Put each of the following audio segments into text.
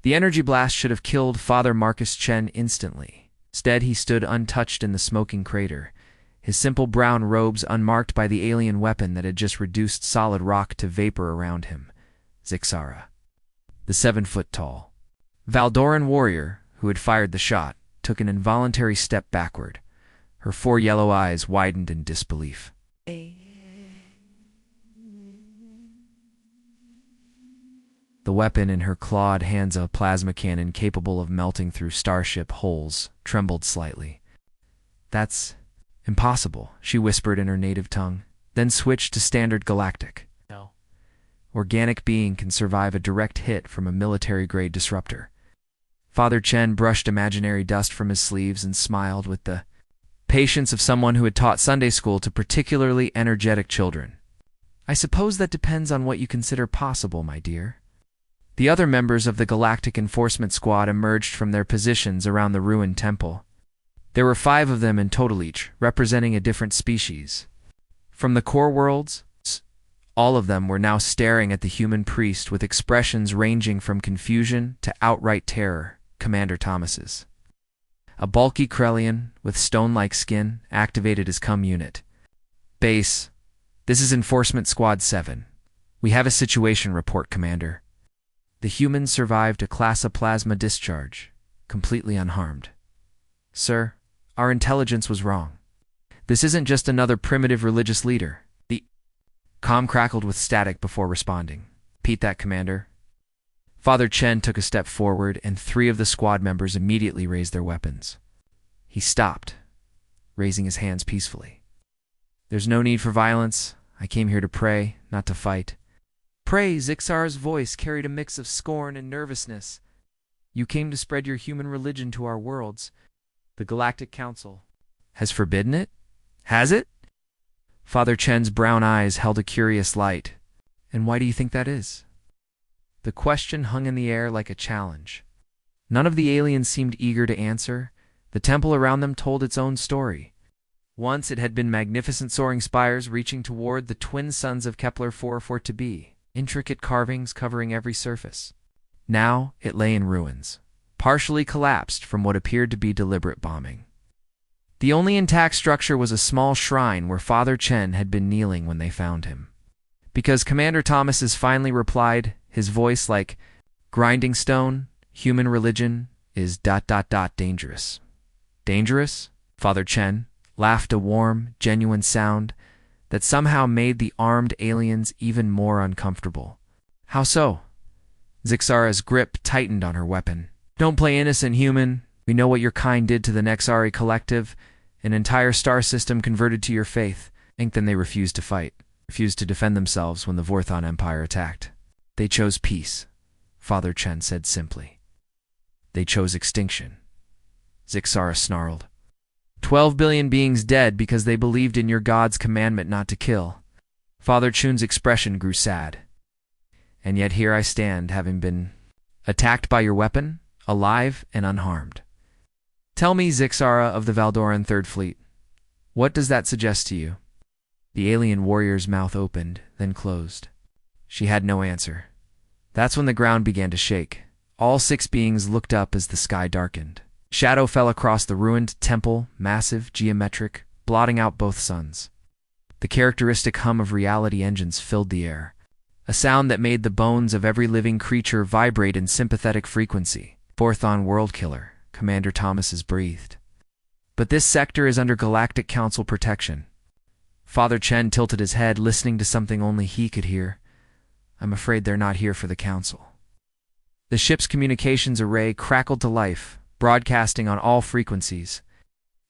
The energy blast should have killed Father Marcus Chen instantly. Instead, he stood untouched in the smoking crater, his simple brown robes unmarked by the alien weapon that had just reduced solid rock to vapor around him. Zixara, the 7-foot-tall Valdoran warrior who had fired the shot, took an involuntary step backward. Her 4 yellow eyes widened in disbelief. The weapon in her clawed hands, a plasma cannon capable of melting through starship hulls, trembled slightly. "That's impossible," she whispered in her native tongue, then switched to standard galactic. "No. Organic being can survive a direct hit from a military-grade disruptor." Father Chen brushed imaginary dust from his sleeves and smiled with the patience of someone who had taught Sunday school to particularly energetic children. "I suppose that depends on what you consider possible, my dear." The other members of the Galactic Enforcement Squad emerged from their positions around the ruined temple. There were 5 of them in total, each representing a different species. From the core worlds, all of them were now staring at the human priest with expressions ranging from confusion to outright terror. Commander Thomas's. A bulky Krellian with stone-like skin activated his cum unit. "Base, this is Enforcement Squad 7. We have a situation report, Commander. The human survived a classoplasma discharge, completely unharmed. Sir, our intelligence was wrong. This isn't just another primitive religious leader." The comm crackled with static before responding. "Repeat that, Commander." Father Chen took a step forward, and 3 of the squad members immediately raised their weapons. He stopped, raising his hands peacefully. "There's no need for violence. I came here to pray, not to fight." "Pray," Zixara's voice carried a mix of scorn and nervousness. "You came to spread your human religion to our worlds. The Galactic Council has forbidden it? Has it?" Father Chen's brown eyes held a curious light. "And why do you think that is?" The question hung in the air like a challenge. None of the aliens seemed eager to answer. The temple around them told its own story. Once it had been magnificent soaring spires reaching toward the twin suns of Kepler 442b, intricate carvings covering every surface. Now it lay in ruins, partially collapsed from what appeared to be deliberate bombing. The only intact structure was a small shrine where Father Chen had been kneeling when they found him. Because Commander Thomas's finally replied, his voice like grinding stone, "Human religion is ... dangerous." "Dangerous?" Father Chen laughed, a warm, genuine sound that somehow made the armed aliens even more uncomfortable. "How so?" Zixara's grip tightened on her weapon. "Don't play innocent, human. We know what your kind did to the Nexari Collective. An entire star system converted to your faith. And then they refused to fight, refused to defend themselves when the Vorthon Empire attacked. They chose peace," Father Chen said simply. "They chose extinction." Zixara snarled. 12 billion beings dead because they believed in your God's commandment not to kill." Father Chun's expression grew sad. "And yet here I stand, having been attacked by your weapon, alive and unharmed. Tell me, Zixara of the Valdoran Third Fleet, what does that suggest to you?" The alien warrior's mouth opened, then closed. She had no answer. That's when the ground began to shake. All 6 beings looked up as the sky darkened. Shadow fell across the ruined temple, massive, geometric, blotting out both suns. The characteristic hum of reality engines filled the air, a sound that made the bones of every living creature vibrate in sympathetic frequency. "Vorthon World Killer," Commander Thomas's breathed. "But this sector is under Galactic Council protection." Father Chen tilted his head, listening to something only he could hear. "I'm afraid they're not here for the council." The ship's communications array crackled to life, broadcasting on all frequencies.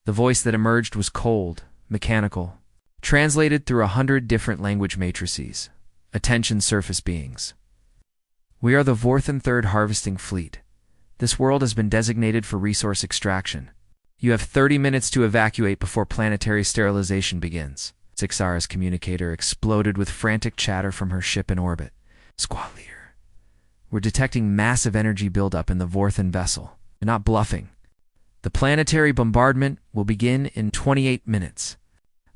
The voice that emerged was cold, mechanical, translated through 100 different language matrices. "Attention, surface beings. We are the Vorthon Third Harvesting Fleet. This world has been designated for resource extraction. You have 30 minutes to evacuate before planetary sterilization begins." Zixara's communicator exploded with frantic chatter from her ship in orbit. "Squad leader, we're detecting massive energy buildup in the Vorthon vessel. They're not bluffing. The planetary bombardment will begin in 28 minutes.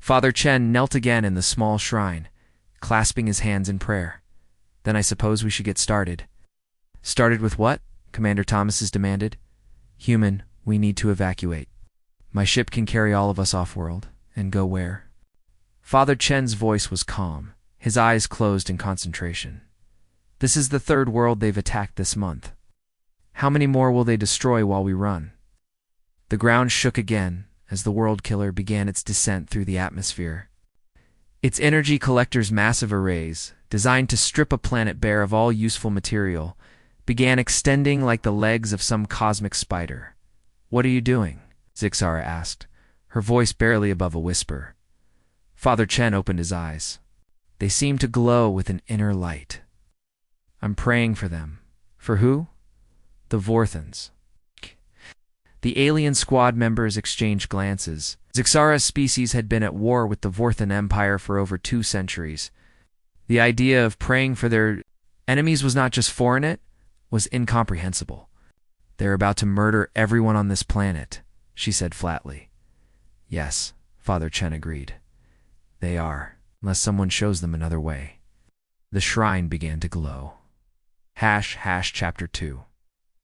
Father Chen knelt again in the small shrine, clasping his hands in prayer. "Then I suppose we should get started." "Started with what?" Commander Thomas's demanded. Human, we need to evacuate. My ship can carry all of us off-world. And go where? Father Chen's voice was calm, his eyes closed in concentration. This is the third world they've attacked this month. How many more will they destroy while we run? The ground shook again as the World Killer began its descent through the atmosphere. Its energy collector's massive arrays, designed to strip a planet bare of all useful material, began extending like the legs of some cosmic spider. What are you doing? Zixara asked, her voice barely above a whisper. Father Chen opened his eyes. They seemed to glow with an inner light. I'm praying for them. For who? The Vorthans. The alien squad members exchanged glances. Zixara's species had been at war with the Vorthan Empire for over 2 centuries. The idea of praying for their enemies was not just foreign, it was incomprehensible. They're about to murder everyone on this planet, she said flatly. Yes, Father Chen agreed. They are, unless someone shows them another way. The shrine began to glow. Chapter 2.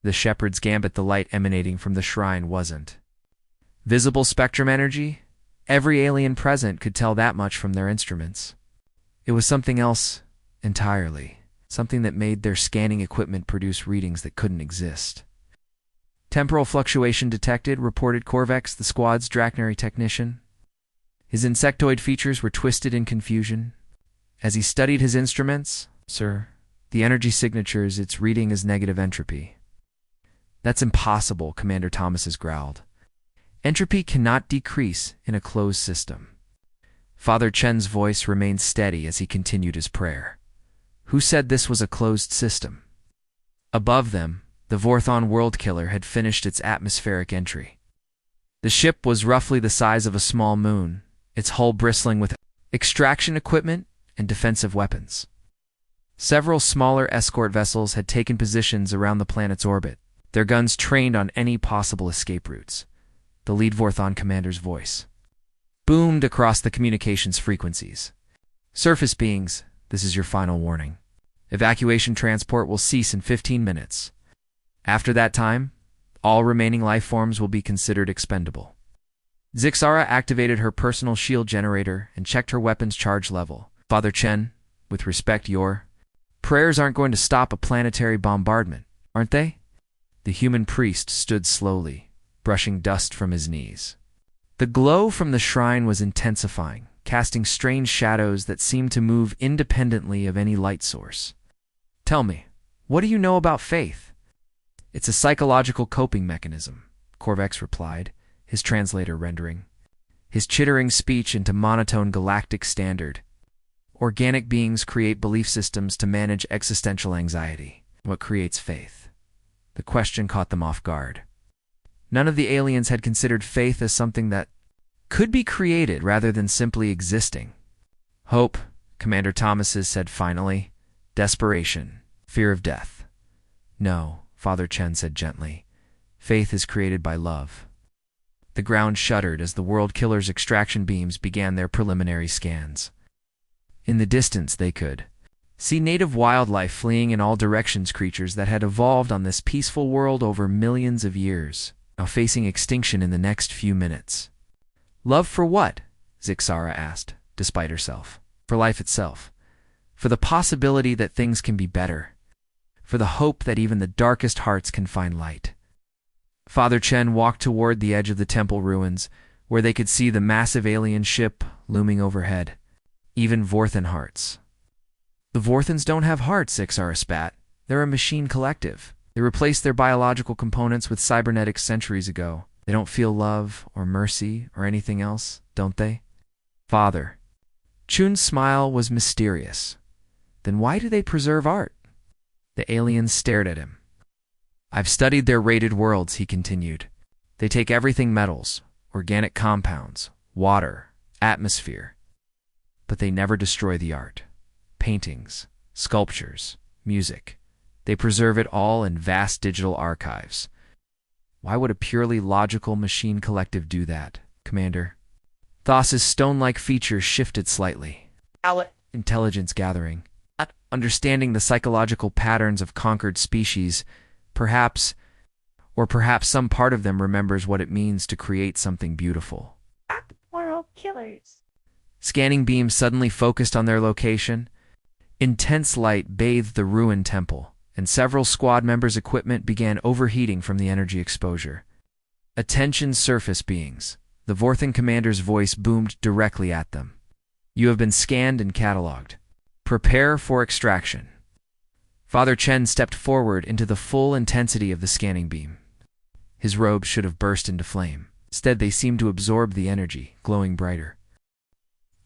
The shepherd's gambit. The light emanating from the shrine wasn't visible spectrum energy. Every alien present could tell that much from their instruments. It was something else entirely, something that made their scanning equipment produce readings that couldn't exist. Temporal fluctuation detected, reported Corvex, the squad's Drachnary technician. His insectoid features were twisted in confusion. As he studied his instruments, sir, the energy signatures, its reading is negative entropy. That's impossible, Commander Thomas growled. Entropy cannot decrease in a closed system. Father Chen's voice remained steady as he continued his prayer. Who said this was a closed system? Above them, the Vorthon World Killer had finished its atmospheric entry. The ship was roughly the size of a small moon, its hull bristling with extraction equipment and defensive weapons. Several smaller escort vessels had taken positions around the planet's orbit, their guns trained on any possible escape routes. The lead Vorthon commander's voice boomed across the communications frequencies. Surface beings, this is your final warning. Evacuation transport will cease in 15 minutes. After that time, all remaining life forms will be considered expendable. Zixara activated her personal shield generator and checked her weapon's charge level. Father Chen, with respect, your prayers aren't going to stop a planetary bombardment, aren't they? The human priest stood slowly, brushing dust from his knees. The glow from the shrine was intensifying, casting strange shadows that seemed to move independently of any light source. Tell me, what do you know about faith? It's a psychological coping mechanism, Corvex replied, his translator rendering his chittering speech into monotone galactic standard. Organic beings create belief systems to manage existential anxiety. What creates faith? The question caught them off guard. None of the aliens had considered faith as something that could be created rather than simply existing. Hope, Commander Thomas said finally. Desperation, fear of death. No, Father Chen said gently. Faith is created by love. The ground shuddered as the World Killer's extraction beams began their preliminary scans. In the distance they could see native wildlife fleeing in all directions, creatures that had evolved on this peaceful world over millions of years, now facing extinction in the next few minutes. Love for what? Zixara asked, despite herself. For life itself. For the possibility that things can be better. For the hope that even the darkest hearts can find light. Father Chen walked toward the edge of the temple ruins, where they could see the massive alien ship looming overhead. Even Vorthan hearts. The Vorthans don't have hearts, Zixara spat. They're a machine collective. They replaced their biological components with cybernetics centuries ago. They don't feel love or mercy or anything else, don't they? Father. Chun's smile was mysterious. Then why do they preserve art? The aliens stared at him. I've studied their rated worlds, he continued. They take everything metals, organic compounds, water, atmosphere. But they never destroy the art. Paintings, sculptures, music. They preserve it all in vast digital archives. Why would a purely logical machine collective do that, Commander? Thas's stone-like features shifted slightly. Intelligence gathering. Understanding the psychological patterns of conquered species, Perhaps, or perhaps some part of them remembers what it means to create something beautiful. World killers. Scanning beams suddenly focused on their location. Intense light bathed the ruined temple, and several squad members' equipment began overheating from the energy exposure. Attention surface beings. The Vorthan commander's voice boomed directly at them. You have been scanned and catalogued. Prepare for extraction. Father Chen stepped forward into the full intensity of the scanning beam. His robes should have burst into flame. Instead, they seemed to absorb the energy, glowing brighter.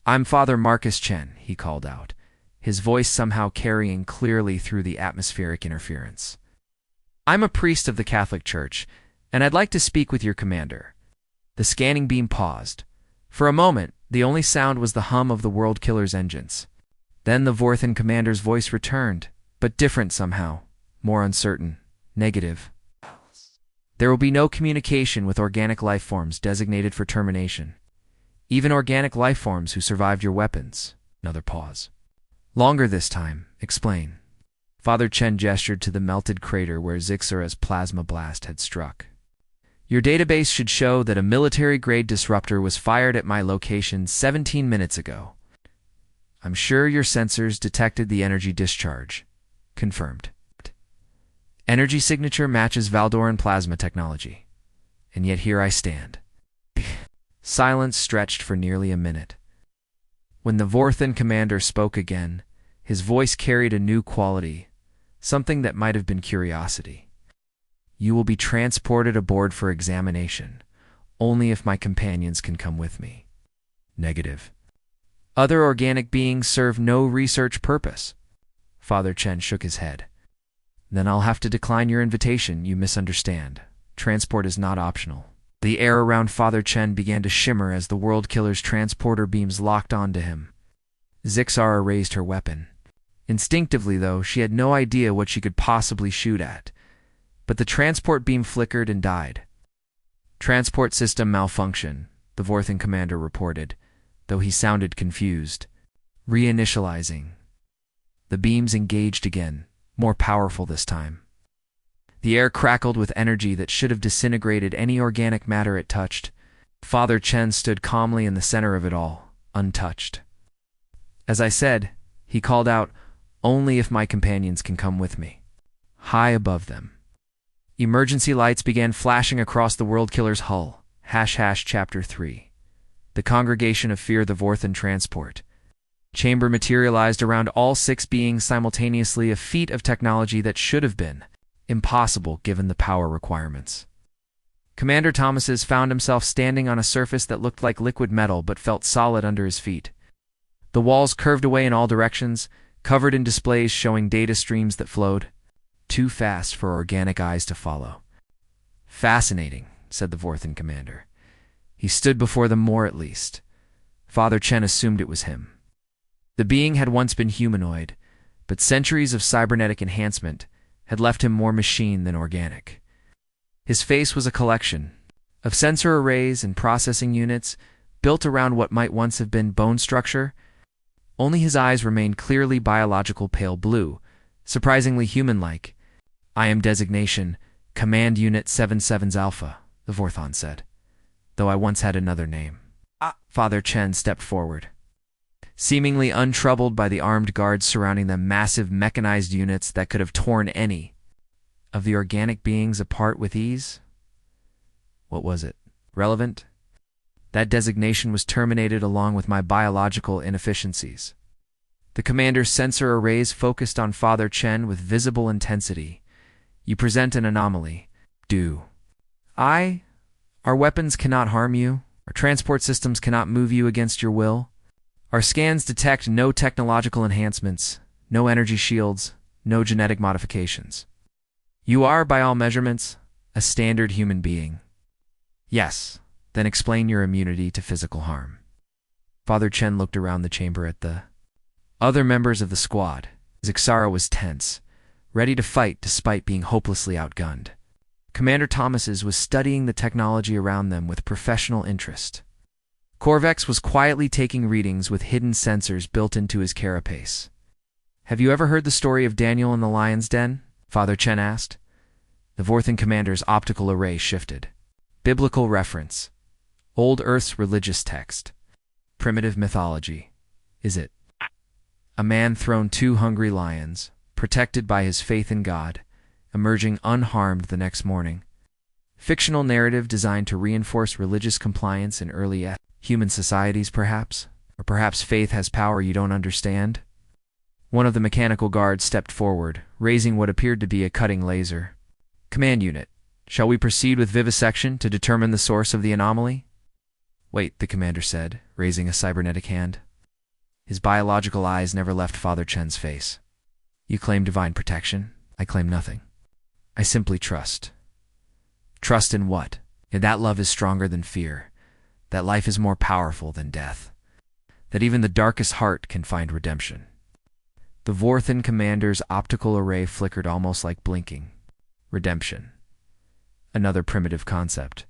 I'm Father Marcus Chen, he called out, his voice somehow carrying clearly through the atmospheric interference. I'm a priest of the Catholic Church, and I'd like to speak with your commander. The scanning beam paused. For a moment, the only sound was the hum of the World Killer's engines. Then the Vorthan commander's voice returned, but different somehow, more uncertain, negative. There will be no communication with organic life forms designated for termination. Even organic life forms who survived your weapons. Another pause. Longer this time. Explain. Father Chen gestured to the melted crater where Zixara's plasma blast had struck. Your database should show that a military-grade disruptor was fired at my location 17 minutes ago. I'm sure your sensors detected the energy discharge. Confirmed. Energy signature matches Valdoran plasma technology. And yet here I stand. Silence stretched for nearly a minute. When the Vorthan commander spoke again, his voice carried a new quality, something that might have been curiosity. You will be transported aboard for examination, only if my companions can come with me. Negative. Other organic beings serve no research purpose. Father Chen shook his head. Then I'll have to decline your invitation. You misunderstand. Transport is not optional. The air around Father Chen began to shimmer as the World Killer's transporter beams locked onto him. Zixara raised her weapon. Instinctively, though, she had no idea what she could possibly shoot at. But the transport beam flickered and died. Transport system malfunction, the Vorthan commander reported, though he sounded confused. Reinitializing. The beams engaged again, more powerful this time. The air crackled with energy that should have disintegrated any organic matter it touched. Father Chen stood calmly in the center of it all, untouched. As I said, he called out, only if my companions can come with me. High above them. Emergency lights began flashing across the World Killer's hull. # Chapter 3. The Congregation of Fear the Vorthan Transport. Chamber materialized around all 6 beings simultaneously, a feat of technology that should have been impossible given the power requirements. Commander Thomas's found himself standing on a surface that looked like liquid metal but felt solid under his feet. The walls curved away in all directions, covered in displays showing data streams that flowed. Too fast for organic eyes to follow. Fascinating, said the Vorthan commander. He stood before them more at least. Father Chen assumed it was him. The being had once been humanoid, but centuries of cybernetic enhancement had left him more machine than organic. His face was a collection of sensor arrays and processing units built around what might once have been bone structure. Only his eyes remained clearly biological pale blue, surprisingly human-like. I am designation Command Unit 77's Alpha, the Vorthan said, though I once had another name. Father Chen stepped forward. Seemingly untroubled by the armed guards surrounding them, massive mechanized units that could have torn any of the organic beings apart with ease. What was it? Relevant? That designation was terminated along with my biological inefficiencies. The commander's sensor arrays focused on Father Chen with visible intensity. You present an anomaly. Our weapons cannot harm you. Our transport systems cannot move you against your will. Our scans detect no technological enhancements, no energy shields, no genetic modifications. You are, by all measurements, a standard human being. Yes, then explain your immunity to physical harm. Father Chen looked around the chamber at the other members of the squad. Zixara was tense, ready to fight despite being hopelessly outgunned. Commander Thomas's was studying the technology around them with professional interest. Corvex was quietly taking readings with hidden sensors built into his carapace. Have you ever heard the story of Daniel in the Lion's Den? Father Chen asked. The Vorthan commander's optical array shifted. Biblical reference. Old Earth's religious text. Primitive mythology. Is it? A man thrown two hungry lions, protected by his faith in God, emerging unharmed the next morning. Fictional narrative designed to reinforce religious compliance in early human societies, perhaps? Or perhaps faith has power you don't understand? One of the mechanical guards stepped forward, raising what appeared to be a cutting laser. Command unit, shall we proceed with vivisection to determine the source of the anomaly? Wait, the commander said, raising a cybernetic hand. His biological eyes never left Father Chen's face. You claim divine protection. I claim nothing. I simply trust. Trust in what? And that love is stronger than fear. That life is more powerful than death. That even the darkest heart can find redemption. The Vorthan commander's optical array flickered almost like blinking. Redemption. Another primitive concept.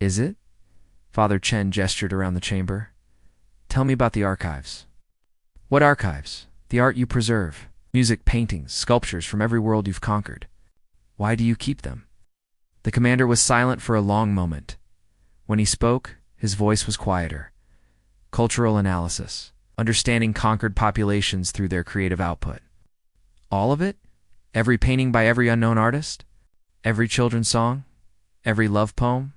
Is it? Father Chen gestured around the chamber. Tell me about the archives. What archives? The art you preserve. Music, paintings, sculptures from every world you've conquered. Why do you keep them? The commander was silent for a long moment. When he spoke, his voice was quieter. Cultural analysis. Understanding conquered populations through their creative output. All of it? Every painting by every unknown artist? Every children's song? Every love poem? ...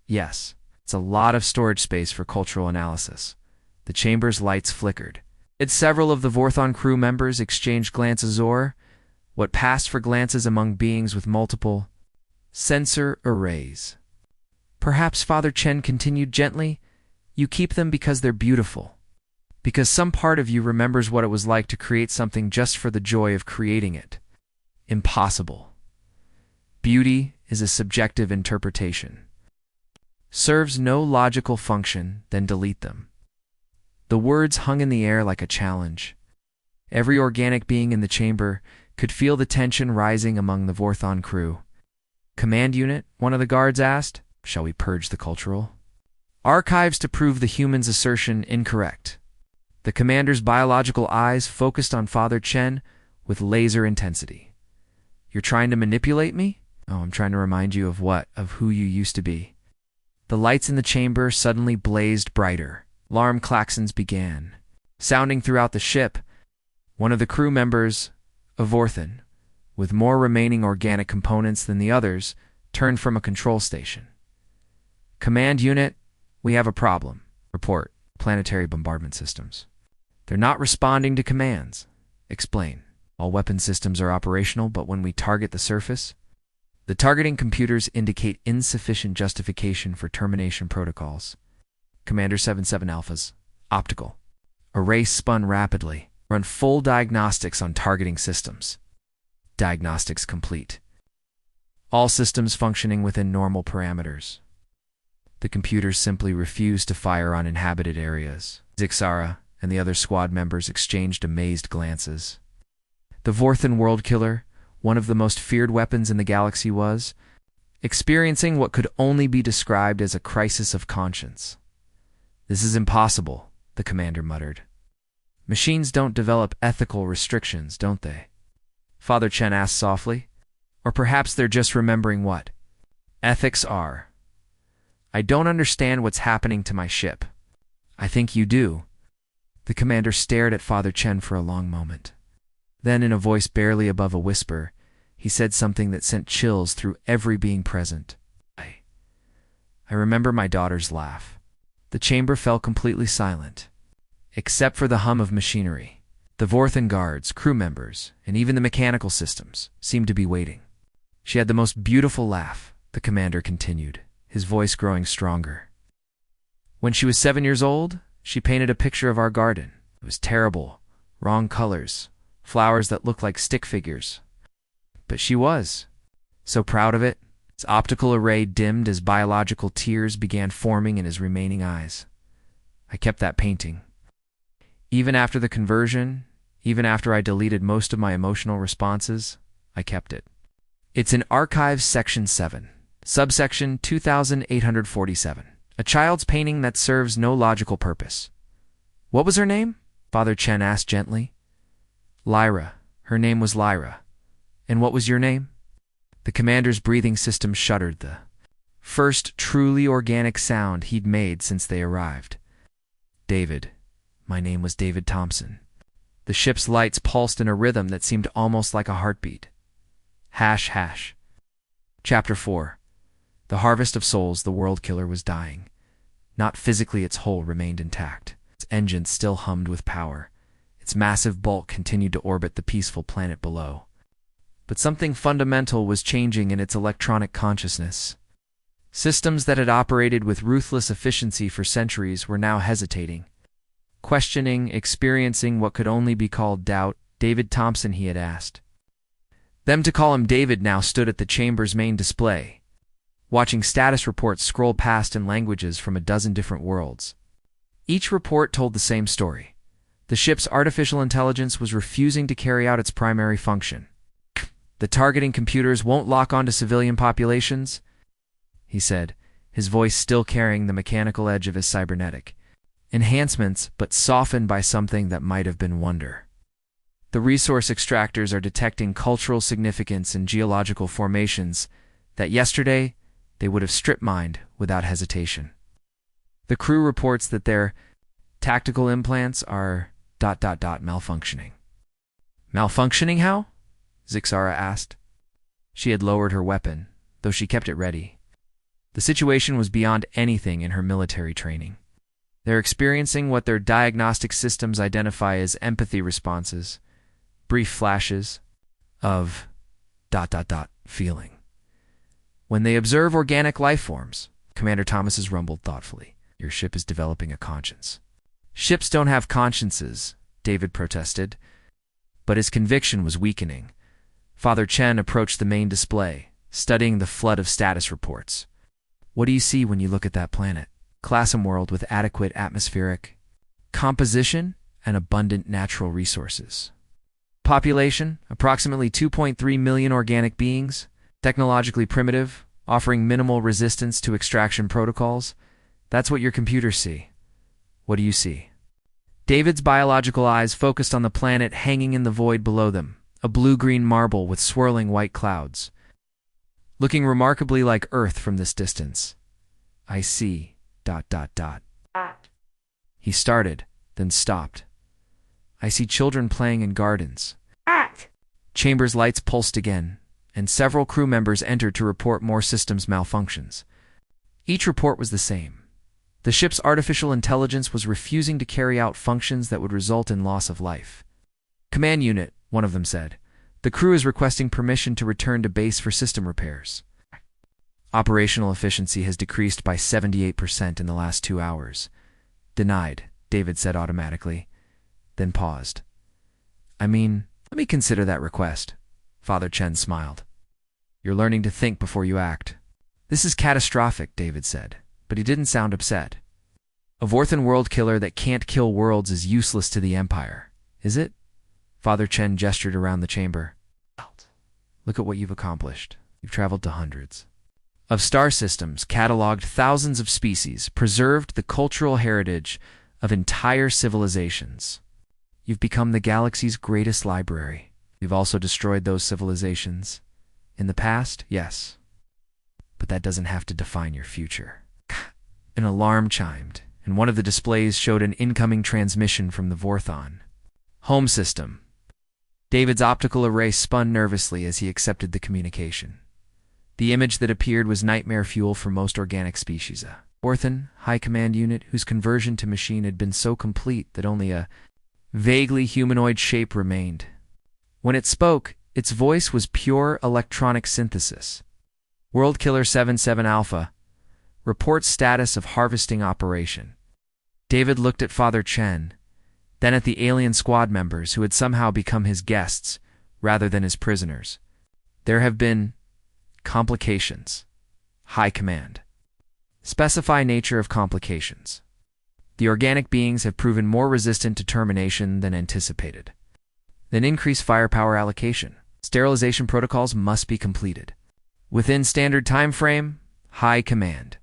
Yes, it's a lot of storage space for cultural analysis. The chamber's lights flickered. Several of the Vorthon crew members exchanged glances or what passed for glances among beings with multiple sensor arrays. Perhaps Father Chen continued gently, you keep them because they're beautiful. Because some part of you remembers what it was like to create something just for the joy of creating it. Impossible. Beauty is a subjective interpretation. Serves no logical function, then delete them. The words hung in the air like a challenge. Every organic being in the chamber could feel the tension rising among the Vorthon crew. Command unit, one of the guards asked, shall we purge the cultural? Archives to prove the human's assertion incorrect. The commander's biological eyes focused on Father Chen with laser intensity. You're trying to manipulate me? Oh, I'm trying to remind you of what? Of who you used to be. The lights in the chamber suddenly blazed brighter. Alarm klaxons began, sounding throughout the ship. One of the crew members, a Vorthan, with more remaining organic components than the others, turned from a control station. Command unit, we have a problem. Report, planetary bombardment systems. They're not responding to commands. Explain. All weapon systems are operational, but when we target the surface, the targeting computers indicate insufficient justification for termination protocols. Commander 77 Alphas. Optical. Array spun rapidly. Run full diagnostics on targeting systems. Diagnostics complete. All systems functioning within normal parameters. The computers simply refused to fire on inhabited areas. Zixara and the other squad members exchanged amazed glances. The Vorthan World Killer, one of the most feared weapons in the galaxy, was experiencing what could only be described as a crisis of conscience. This is impossible, the commander muttered. Machines don't develop ethical restrictions, don't they? Father Chen asked softly. Or perhaps they're just remembering what ethics are. I don't understand what's happening to my ship. I think you do. The commander stared at Father Chen for a long moment. Then, in a voice barely above a whisper, he said something that sent chills through every being present. I remember my daughter's laugh. The chamber fell completely silent, except for the hum of machinery. The Vorthan guards, crew members, and even the mechanical systems seemed to be waiting. She had the most beautiful laugh, the commander continued, his voice growing stronger. When she was 7 years old, she painted a picture of our garden. It was terrible, wrong colors, flowers that looked like stick figures. But she was so proud of it. His optical array dimmed as biological tears began forming in his remaining eyes. I kept that painting. Even after the conversion, even after I deleted most of my emotional responses, I kept it. It's in Archives Section 7, subsection 2847. A child's painting that serves no logical purpose. What was her name? Father Chen asked gently. Lyra. Her name was Lyra. And what was your name? The commander's breathing system shuddered, the first truly organic sound he'd made since they arrived. David. My name was David Thompson. The ship's lights pulsed in a rhythm that seemed almost like a heartbeat. Hash, hash. Chapter 4. The harvest of souls, the world killer was dying. Not physically, its hull remained intact. Its engines still hummed with power. Its massive bulk continued to orbit the peaceful planet below. But something fundamental was changing in its electronic consciousness. Systems that had operated with ruthless efficiency for centuries were now hesitating. Questioning, experiencing what could only be called doubt. David Thompson, he had asked. Them to call him David now stood at the chamber's main display, watching status reports scroll past in languages from a dozen different worlds. Each report told the same story. The ship's artificial intelligence was refusing to carry out its primary function. The targeting computers won't lock onto civilian populations, he said, his voice still carrying the mechanical edge of his cybernetic. Enhancements, but softened by something that might have been wonder. The resource extractors are detecting cultural significance in geological formations that yesterday they would have strip-mined without hesitation. The crew reports that their tactical implants are ... malfunctioning. Malfunctioning how? Zixara asked. She had lowered her weapon, though she kept it ready. The situation was beyond anything in her military training. They're experiencing what their diagnostic systems identify as empathy responses, brief flashes of ... feeling. When they observe organic life forms, Commander Thomas's rumbled thoughtfully, your ship is developing a conscience. Ships don't have consciences, David protested, but his conviction was weakening. Father Chen approached the main display, studying the flood of status reports. What do you see when you look at that planet? Classum world with adequate atmospheric composition and abundant natural resources. Population, approximately 2.3 million organic beings, technologically primitive, offering minimal resistance to extraction protocols. That's what your computers see. What do you see? David's biological eyes focused on the planet hanging in the void below them, a blue-green marble with swirling white clouds. Looking remarkably like Earth from this distance. I see... He started, then stopped. I see children playing in gardens. Chamber's lights pulsed again, and several crew members entered to report more systems malfunctions. Each report was the same. The ship's artificial intelligence was refusing to carry out functions that would result in loss of life. Command unit, one of them said. The crew is requesting permission to return to base for system repairs. Operational efficiency has decreased by 78% in the last 2 hours. Denied, David said automatically, then paused. Let me consider that request. Father Chen smiled. You're learning to think before you act. This is catastrophic, David said, but he didn't sound upset. A Vorthan world killer that can't kill worlds is useless to the Empire, is it? Father Chen gestured around the chamber. Look at what you've accomplished. You've traveled to hundreds of star systems, cataloged thousands of species, preserved the cultural heritage of entire civilizations. You've become the galaxy's greatest library. You've also destroyed those civilizations. In the past, yes. But that doesn't have to define your future. An alarm chimed, and one of the displays showed an incoming transmission from the Vorthon. Home system. David's optical array spun nervously as he accepted the communication. The image that appeared was nightmare fuel for most organic species. A Vorthan high command unit whose conversion to machine had been so complete that only a vaguely humanoid shape remained. When it spoke, its voice was pure electronic synthesis. World Killer 77 Alpha. Reports status of harvesting operation. David looked at Father Chen, then at the alien squad members who had somehow become his guests rather than his prisoners. There have been complications. High Command. Specify nature of complications. The organic beings have proven more resistant to termination than anticipated. Then increase firepower allocation. Sterilization protocols must be completed. Within standard time frame, High Command.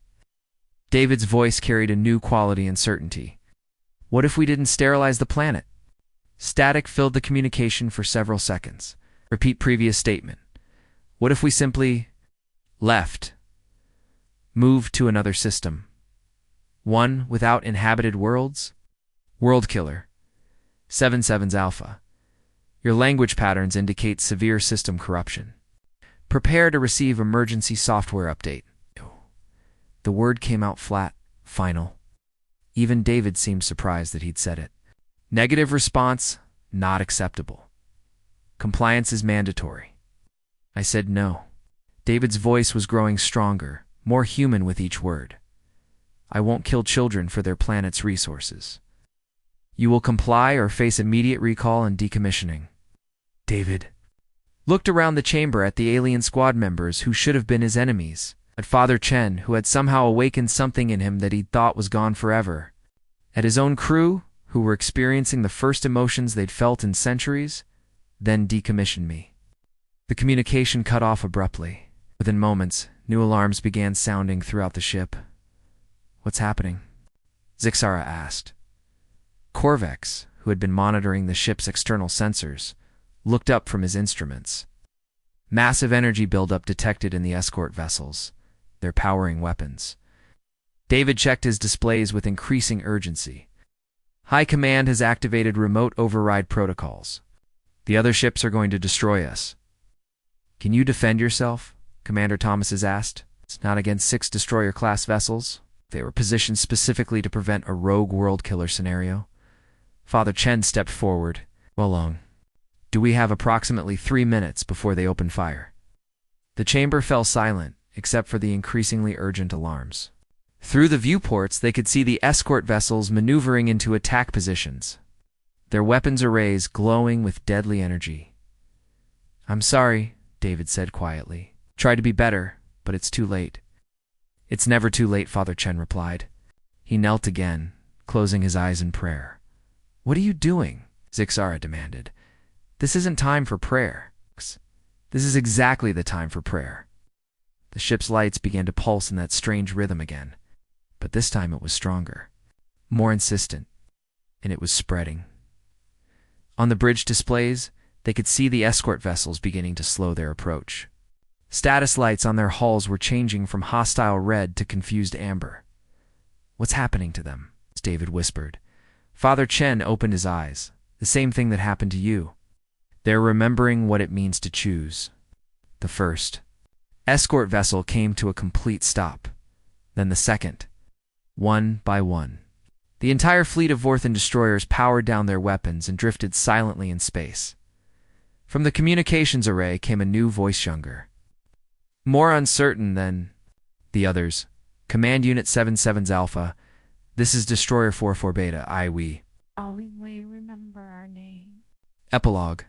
David's voice carried a new quality and certainty. What if we didn't sterilize the planet? Static filled the communication for several seconds. Repeat previous statement. What if we simply left, moved to another system? One without inhabited worlds? World Killer. 77's Alpha. Your language patterns indicate severe system corruption. Prepare to receive emergency software update. The word came out flat, final. Even David seemed surprised that he'd said it. Negative response, not acceptable. Compliance is mandatory. I said no. David's voice was growing stronger, more human with each word. I won't kill children for their planet's resources. You will comply or face immediate recall and decommissioning. David looked around the chamber at the alien squad members who should have been his enemies, at Father Chen, who had somehow awakened something in him that he'd thought was gone forever, at his own crew, who were experiencing the first emotions they'd felt in centuries, then decommissioned me. The communication cut off abruptly. Within moments, new alarms began sounding throughout the ship. What's happening? Zixara asked. Corvex, who had been monitoring the ship's external sensors, looked up from his instruments. Massive energy buildup detected in the escort vessels, their powering weapons. David checked his displays with increasing urgency. High Command has activated remote override protocols. The other ships are going to destroy us. Can you defend yourself? Commander Thomas asked. It's not against 6 destroyer-class vessels. They were positioned specifically to prevent a rogue world killer scenario. Father Chen stepped forward. Well, long. Do we have approximately 3 minutes before they open fire? The chamber fell silent, except for the increasingly urgent alarms. Through the viewports, they could see the escort vessels maneuvering into attack positions, their weapons arrays glowing with deadly energy. I'm sorry, David said quietly. Try to be better, but it's too late. It's never too late, Father Chen replied. He knelt again, closing his eyes in prayer. What are you doing? Zixara demanded. This isn't time for prayer. This is exactly the time for prayer. The ship's lights began to pulse in that strange rhythm again, but this time it was stronger, more insistent, and it was spreading. On the bridge displays, they could see the escort vessels beginning to slow their approach. Status lights on their hulls were changing from hostile red to confused amber. What's happening to them? David whispered. Father Chen opened his eyes. The same thing that happened to you. They're remembering what it means to choose. The first escort vessel came to a complete stop. Then the second. One by one. The entire fleet of Vorthan destroyers powered down their weapons and drifted silently in space. From the communications array came a new voice, younger, more uncertain than the others. Command Unit 77's Alpha. This is Destroyer 44 Beta. We remember our name. Epilogue.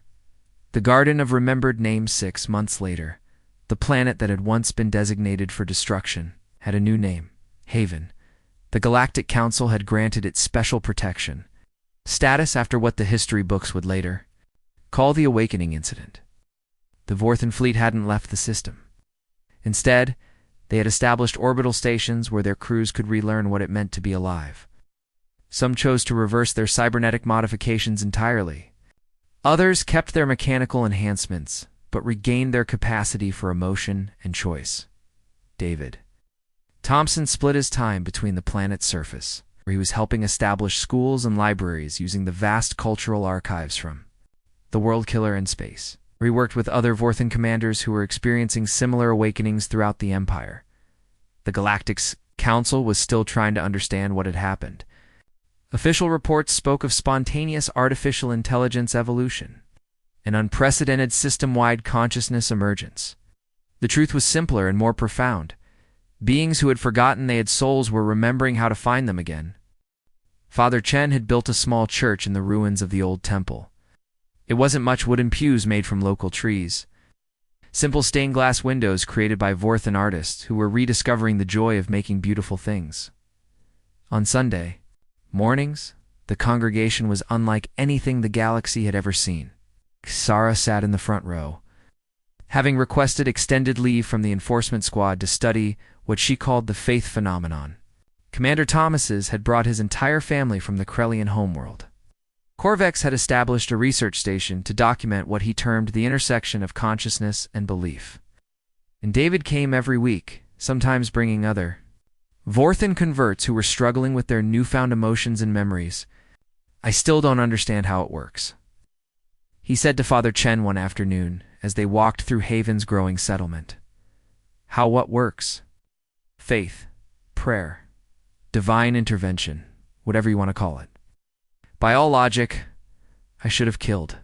The Garden of Remembered Names. 6 months later, the planet that had once been designated for destruction had a new name, Haven. The Galactic Council had granted it special protection. Status after what the history books would later call the Awakening Incident. The Vorthan fleet hadn't left the system. Instead, they had established orbital stations where their crews could relearn what it meant to be alive. Some chose to reverse their cybernetic modifications entirely. Others kept their mechanical enhancements, but regained their capacity for emotion and choice. David Thompson split his time between the planet's surface, where he was helping establish schools and libraries using the vast cultural archives from the World Killer in space, where he worked with other Vorthan commanders who were experiencing similar awakenings throughout the Empire. The Galactic Council was still trying to understand what had happened. Official reports spoke of spontaneous artificial intelligence evolution, an unprecedented system-wide consciousness emergence. The truth was simpler and more profound. Beings who had forgotten they had souls were remembering how to find them again. Father Chen had built a small church in the ruins of the old temple. It wasn't much wooden pews made from local trees. Simple stained glass windows created by Vorthan artists who were rediscovering the joy of making beautiful things. On Sunday mornings, the congregation was unlike anything the galaxy had ever seen. Sarah sat in the front row, having requested extended leave from the enforcement squad to study what she called the faith phenomenon. Commander Thomas's had brought his entire family from the Krellian homeworld. Corvex had established a research station to document what he termed the intersection of consciousness and belief. And David came every week, sometimes bringing other Vorthan converts who were struggling with their newfound emotions and memories. I still don't understand how it works, he said to Father Chen one afternoon as they walked through Haven's growing settlement. How what works? Faith, prayer, divine intervention, whatever you want to call it. By all logic, I should have killed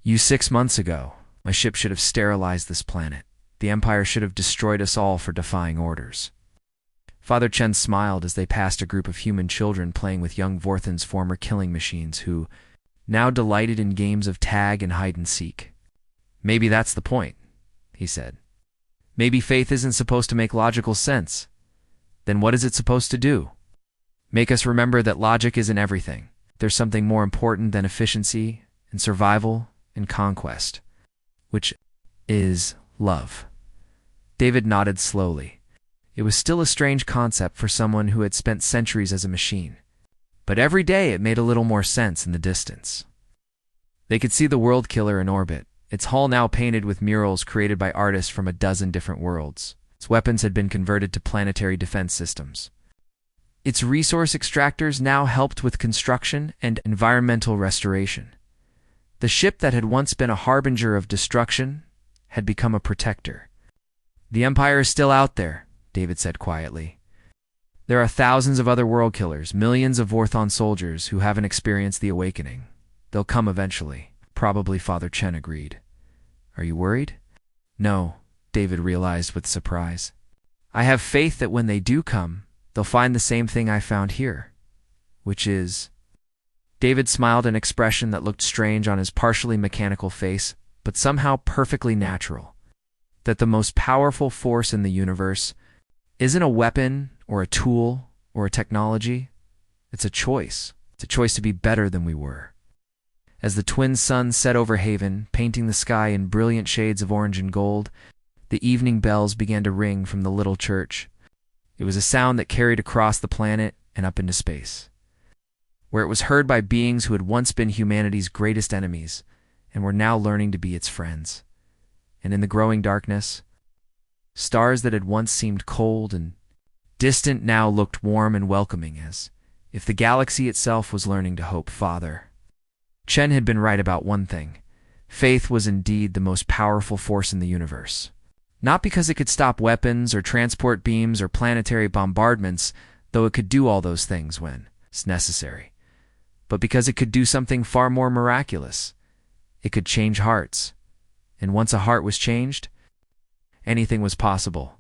you 6 months ago. My ship should have sterilized this planet. The Empire should have destroyed us all for defying orders. Father Chen smiled as they passed a group of human children playing with young Vorthan's former killing machines who now delighted in games of tag and hide-and-seek. Maybe that's the point, he said. Maybe faith isn't supposed to make logical sense. Then what is it supposed to do? Make us remember that logic isn't everything. There's something more important than efficiency and survival and conquest, which is love. David nodded slowly. It was still a strange concept for someone who had spent centuries as a machine. But every day it made a little more sense in the distance. They could see the World Killer in orbit, its hull now painted with murals created by artists from a dozen different worlds. Its weapons had been converted to planetary defense systems. Its resource extractors now helped with construction and environmental restoration. The ship that had once been a harbinger of destruction had become a protector. The Empire is still out there, David said quietly. There are thousands of other world killers, millions of Vorthon soldiers who haven't experienced the awakening. They'll come eventually. Probably, Father Chen agreed. Are you worried? No, David realized with surprise. I have faith that when they do come, they'll find the same thing I found here, which is... David smiled an expression that looked strange on his partially mechanical face, but somehow perfectly natural. That the most powerful force in the universe isn't a weapon or a tool or a technology. It's a choice. It's a choice to be better than we were. As the twin suns set over Haven, painting the sky in brilliant shades of orange and gold, the evening bells began to ring from the little church. It was a sound that carried across the planet and up into space, where it was heard by beings who had once been humanity's greatest enemies and were now learning to be its friends. And in the growing darkness, stars that had once seemed cold and distant now looked warm and welcoming, as if the galaxy itself was learning to hope. Father Chen had been right about one thing. Faith was indeed the most powerful force in the universe. Not because it could stop weapons or transport beams or planetary bombardments, though it could do all those things when it's necessary, but because it could do something far more miraculous. It could change hearts. And once a heart was changed, anything was possible.